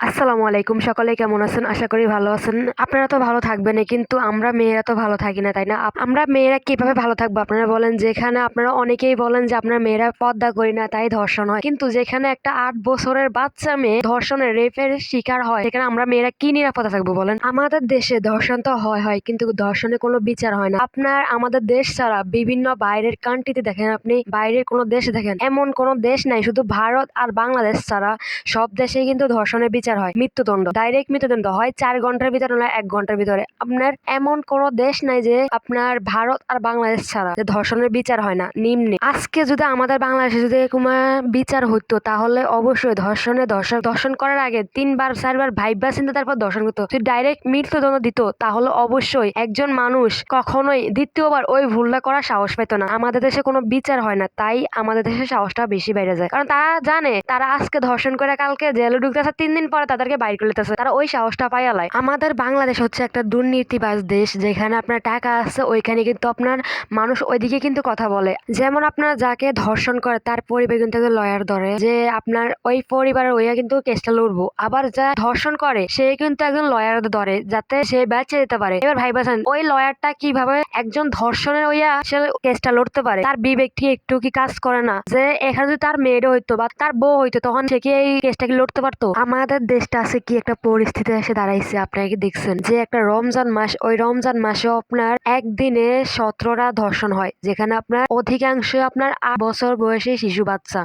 আসসালামু আলাইকুম। সকলে কেমন আছেন? আশা করি ভালো আছেন। আপনারা তো ভালো থাকবেনই, কিন্তু আমরা মেয়েরা তো ভালো থাকি না, তাই না? আমরা মেয়েরা কিভাবে ভালো থাকবো আপনারা বলেন? যেখানে আপনারা অনেকেই বলেন যে আপনারা মেয়েরা পর্দা করি না তাই ধর্ষণ হয়। কিন্তু যেখানে একটা ৮ বছরের বাচ্চা মেয়ে ধর্ষণের রেপের শিকার হয়, সেখানে আমরা মেয়েরা কি নিরাপদে থাকবো বলেন? আমাদের দেশে ধর্ষণ তো হয় কিন্তু ধর্ষণের কোনো বিচার হয় না। আপনার আমাদের দেশ ছাড়া বিভিন্ন বাইরের কান্ট্রিতে দেখেন, আপনি বাইরের কোনো দেশে দেখেন, এমন কোনো দেশ নাই শুধু ভারত আর বাংলাদেশ ছাড়া সব দেশেই কিন্তু ধর্ষণের বিচার হয়। মৃত্যুদণ্ড, ডাইরেক্ট মৃত্যুদণ্ড হয় ৪ ঘন্টার ভিতরে না ১ ঘন্টার ভিতরে। আপনার এমন কোন দেশ নাই যে আপনার ভারত আর বাংলাদেশ ছাড়া যে ধর্ষণের বিচার হয় না। নিম্নে আজকে যদি আমাদের বাংলাদেশে যদি এরকম বিচার হইতো, তাহলে অবশ্যই দর্শন করার আগে ৩ বার ৪ বার ভাইবা চিন্তা তারপর দর্শন করতো। যদি ডাইরেক্ট মৃত্যুদণ্ড দিত, তাহলে অবশ্যই একজন মানুষ কখনোই দ্বিতীয়বার ওই ভুলটা করার সাহস পেত না। আমাদের দেশে কোনো বিচার হয় না, তাই আমাদের দেশে সাহসটা বেশি বেড়ে যায়। কারণ তারা জানে তারা আজকে ধর্ষণ করে কালকে জেলে ঢুকতেছে, 3 দিন পরে তাদেরকে বাইর করে দিতেছে। তারা ওই সাহসটা পাইয়ালায়। আমাদের বাংলাদেশ হচ্ছে একটা দুর্নীতিবাজ দেশ, যেখানে আপনার টাকা আছে ওইখানে কিন্তু আপনার মানুষ ওইদিকে কিন্তু কথা বলে। যেমন আপনার যাকে ধর্ষণ করে তার পরিবার কিন্তু লয়ার ধরে, যে আপনার ওই পরিবারের ওইয়া কিন্তু কেসটা লড়বো। আবার যা ধর্ষণ করে সে কিন্তু একজন লয়ার ধরে, যাতে সে বেঁচে যেতে পারে। এবার ভাইবাছেন ওই লয়ারটা কিভাবে একজন ধর্ষণের ওইয়া সে কেসটা লড়তে পারে? তার বিবেক কি একটু কি কাজ করে না? যে এখানে যদি তার মেয়ের হইতো বা তার বউ হইতো, তখন সে কি এই কেসটা কি লড়তে পারতো? আমাদের দেশটা আছে কি একটা পরিস্থিতি এসে দাঁড়াইছে, আপনারা কি দেখছেন? যে একটা রমজান মাস, ওই রমজান মাসে আপনার একদিনে 17টা ধর্ষণ হয়, যেখানে আপনার অধিকাংশ আপনার ৮ বছর বয়সী শিশু বাচ্চা।